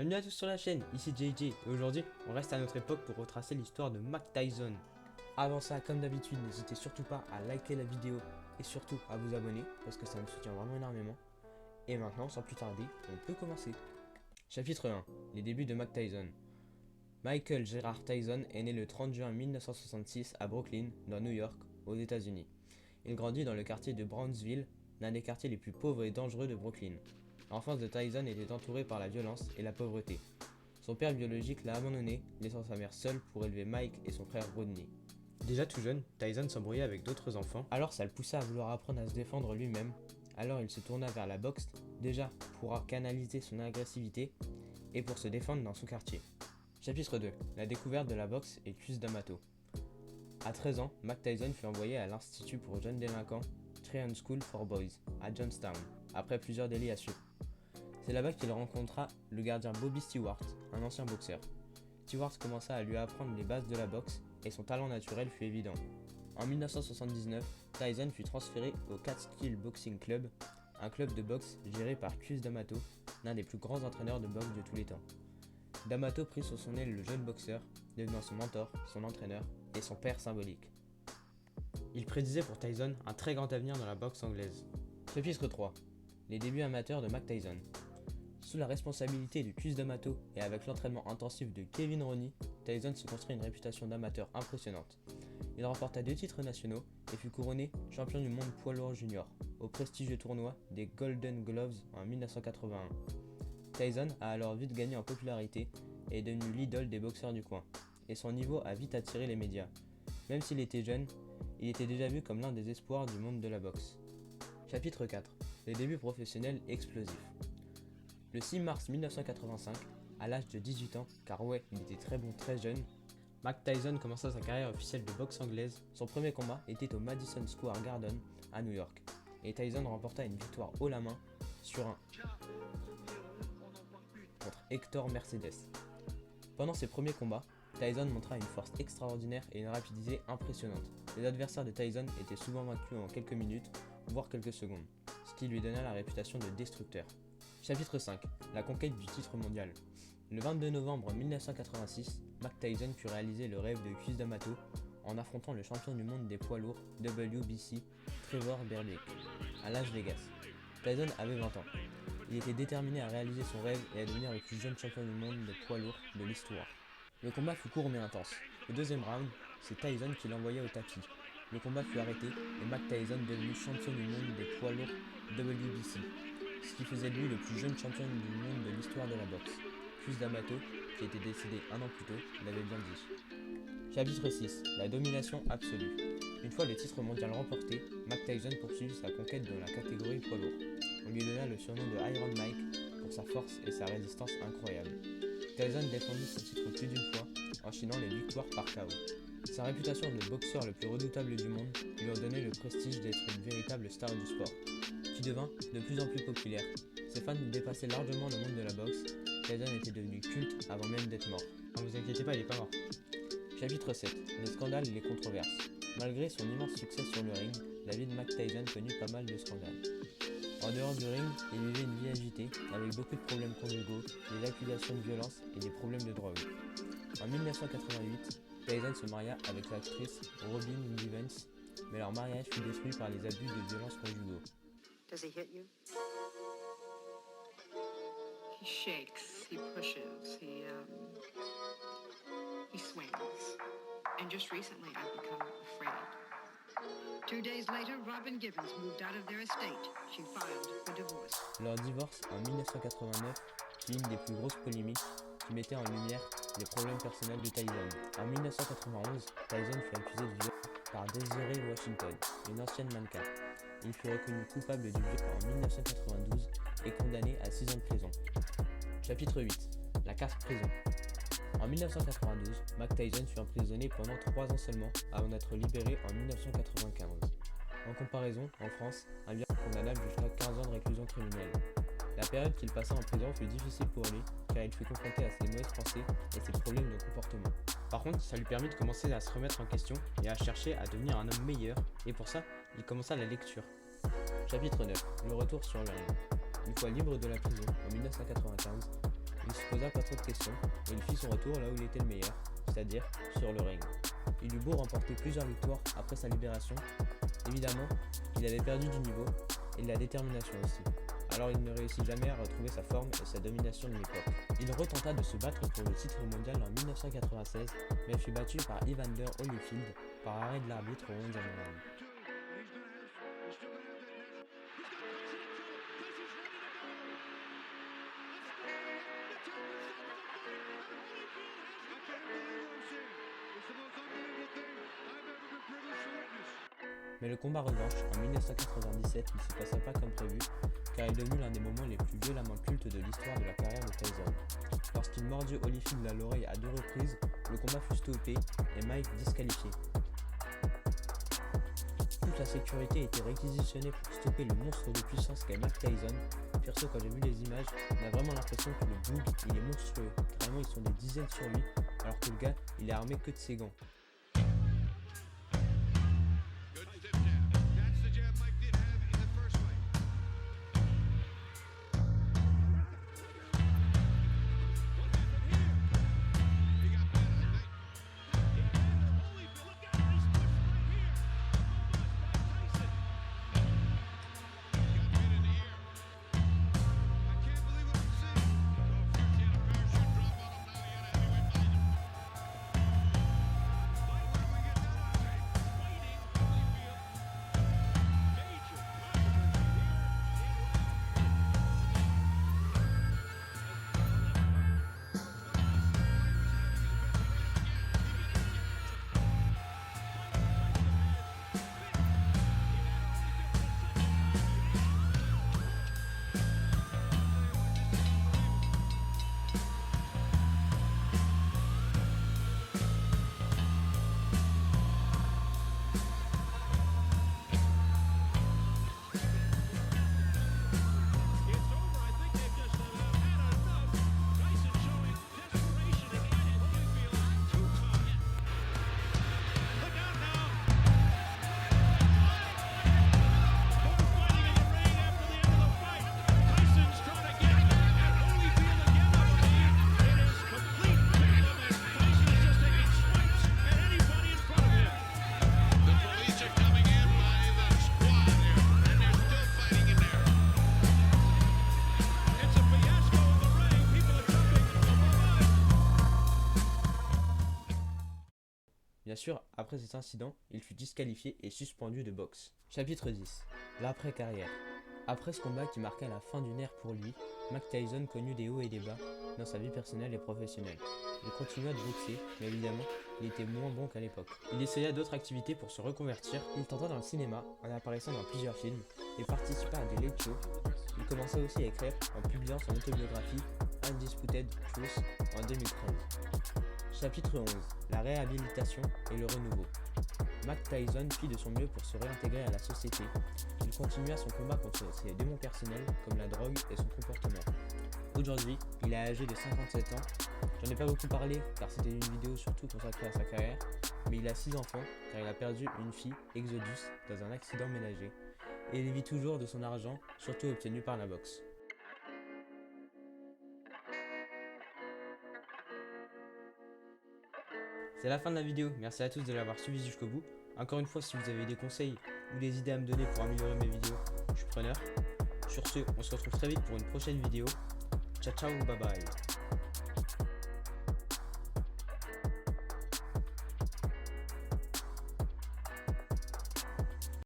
Bienvenue à tous sur la chaîne, ici JJ et aujourd'hui on reste à notre époque pour retracer l'histoire de Mike Tyson. Avant ça, comme d'habitude, n'hésitez surtout pas à liker la vidéo et surtout à vous abonner parce que ça me soutient vraiment énormément. Et maintenant, sans plus tarder, on peut commencer. Chapitre 1. Les débuts de Mike Tyson. Michael Gerard Tyson est né le 30 juin 1966 à Brooklyn, dans New York, aux États-Unis. Il grandit dans le quartier de Brownsville, l'un des quartiers les plus pauvres et dangereux de Brooklyn. L'enfance de Tyson était entourée par la violence et la pauvreté. Son père biologique l'a abandonné, laissant sa mère seule pour élever Mike et son frère Rodney. Déjà tout jeune, Tyson s'embrouillait avec d'autres enfants, alors ça le poussa à vouloir apprendre à se défendre lui-même. Alors il se tourna vers la boxe, déjà pour canaliser son agressivité et pour se défendre dans son quartier. Chapitre 2. La découverte de la boxe et Cus D'Amato. À 13 ans, Mike Tyson fut envoyé à l'institut pour jeunes délinquants, Tryon School for Boys, à Johnstown, après plusieurs déliations. C'est là-bas qu'il rencontra le gardien Bobby Stewart, un ancien boxeur. Stewart commença à lui apprendre les bases de la boxe et son talent naturel fut évident. En 1979, Tyson fut transféré au Catskill Boxing Club, un club de boxe géré par Cus D'Amato, l'un des plus grands entraîneurs de boxe de tous les temps. D'Amato prit sous son aile le jeune boxeur, devenant son mentor, son entraîneur et son père symbolique. Il prédisait pour Tyson un très grand avenir dans la boxe anglaise. Chapitre 3. Les débuts amateurs de Mike Tyson. Sous la responsabilité de Cus D'Amato et avec l'entraînement intensif de Kevin Roney, Tyson se construit une réputation d'amateur impressionnante. Il remporta 2 titres nationaux et fut couronné champion du monde poids lourd junior au prestigieux tournoi des Golden Gloves en 1981. Tyson a alors vite gagné en popularité et est devenu l'idole des boxeurs du coin, et son niveau a vite attiré les médias. Même s'il était jeune, il était déjà vu comme l'un des espoirs du monde de la boxe. Chapitre 4. Les débuts professionnels explosifs. Le 6 mars 1985, à l'âge de 18 ans, car ouais, il était très bon très jeune, Mike Tyson commença sa carrière officielle de boxe anglaise. Son premier combat était au Madison Square Garden à New York, et Tyson remporta une victoire haut la main sur un contre Hector Mercedes. Pendant ses premiers combats, Tyson montra une force extraordinaire et une rapidité impressionnante. Les adversaires de Tyson étaient souvent vaincus en quelques minutes, voire quelques secondes, ce qui lui donna la réputation de destructeur. Chapitre 5. La conquête du titre mondial. Le 22 novembre 1986, Mike Tyson put réaliser le rêve de Cus D'Amato en affrontant le champion du monde des poids lourds WBC, Trevor Berbick, à Las Vegas. Tyson avait 20 ans. Il était déterminé à réaliser son rêve et à devenir le plus jeune champion du monde des poids lourds de l'histoire. Le combat fut court mais intense. Au deuxième round, c'est Tyson qui l'envoya au tapis. Le combat fut arrêté et Mike Tyson devenu champion du monde des poids lourds WBC, ce qui faisait de lui le plus jeune champion du monde de l'histoire de la boxe. Cus D'Amato, qui était décédé un an plus tôt, l'avait bien dit. Chapitre 6. La domination absolue. Une fois le titre mondial remporté, Mike Tyson poursuivit sa conquête dans la catégorie poids lourd. On lui donna le surnom de Iron Mike pour sa force et sa résistance incroyables. Tyson défendit ce titre plus d'une fois, enchaînant les victoires par KO. Sa réputation de boxeur le plus redoutable du monde lui a donné le prestige d'être une véritable star du sport, qui devint de plus en plus populaire. Ses fans dépassaient largement le monde de la boxe. Tyson était devenu culte avant même d'être mort. Ne vous inquiétez pas, il est pas mort. Chapitre 7. Les scandales et les controverses. Malgré son immense succès sur le ring, la vie de Mike Tyson connut pas mal de scandales. En dehors du ring, il vivait une vie agitée, avec beaucoup de problèmes conjugaux, des accusations de violence et des problèmes de drogue. En 1988, Tyson se maria avec l'actrice Robin Givens, mais leur mariage fut détruit par les abus de violence conjugaux. Does he hit you? He shakes, he pushes, he swings. And just recently I've become afraid. 2 days later, Robin Givens moved out of their estate. She filed for divorce. Leur divorce en 1989 fut une des plus grosses polémiques qui mettait en lumière les problèmes personnels de Tyson. En 1991, Tyson fut accusé de viol par Desiree Washington, une ancienne mannequin. Il fut reconnu coupable du viol en 1992 et condamné à 6 ans de prison. Chapitre 8. La carte prison. En 1992, Mike Tyson fut emprisonné pendant 3 ans seulement avant d'être libéré en 1995. En comparaison, en France, un viol est condamnable jusqu'à 15 ans de réclusion criminelle. La période qu'il passa en prison fut difficile pour lui car il fut confronté à ses mauvaises pensées et ses problèmes de comportement. Par contre, ça lui permit de commencer à se remettre en question et à chercher à devenir un homme meilleur, et pour ça, il commença la lecture. Chapitre 9. Le retour sur le ring. Une fois libre de la prison en 1995, il se posa pas trop de questions et il fit son retour là où il était le meilleur, c'est-à-dire sur le ring. Il eut beau remporter plusieurs victoires après sa libération, évidemment, il avait perdu du niveau et de la détermination aussi. Alors il ne réussit jamais à retrouver sa forme et sa domination de l'époque. Il retenta de se battre pour le titre mondial en 1996, mais fut battu par Evander Holyfield par arrêt de l'arbitre au 11e round. Mais le combat revanche en 1997 ne se passa pas comme prévu, car il est devenu l'un des moments les plus violemment cultes de l'histoire de la carrière de Tyson. Lorsqu'il mordit Holyfield à l'oreille à 2 reprises, le combat fut stoppé et Mike disqualifié. Toute la sécurité était réquisitionnée pour stopper le monstre de puissance qu'est Mike Tyson. Perso, quand j'ai vu les images, on a vraiment l'impression que le bug il est monstrueux. Carrément, ils sont des dizaines sur lui, alors que le gars il est armé que de ses gants. Bien sûr, après cet incident, il fut disqualifié et suspendu de boxe. Chapitre 10. L'après-carrière. Après ce combat qui marqua la fin d'une ère pour lui, Mike Tyson connut des hauts et des bas dans sa vie personnelle et professionnelle. Il continua de boxer, mais évidemment, il était moins bon qu'à l'époque. Il essaya d'autres activités pour se reconvertir. Il tenta dans le cinéma, en apparaissant dans plusieurs films, et participa à des late shows. Il commença aussi à écrire en publiant son autobiographie Undisputed Truth en 2013. Chapitre 11. La réhabilitation et le renouveau. Mike Tyson fit de son mieux pour se réintégrer à la société. Il continua son combat contre ses démons personnels comme la drogue et son comportement. Aujourd'hui, il est âgé de 57 ans. J'en ai pas beaucoup parlé car c'était une vidéo surtout consacrée à sa carrière, mais il a 6 enfants car il a perdu une fille, Exodus, dans un accident ménager. Et il vit toujours de son argent, surtout obtenu par la boxe. C'est la fin de la vidéo, merci à tous de l'avoir suivi jusqu'au bout. Encore une fois, si vous avez des conseils ou des idées à me donner pour améliorer mes vidéos, je suis preneur. Sur ce, on se retrouve très vite pour une prochaine vidéo. Ciao ciao, bye bye.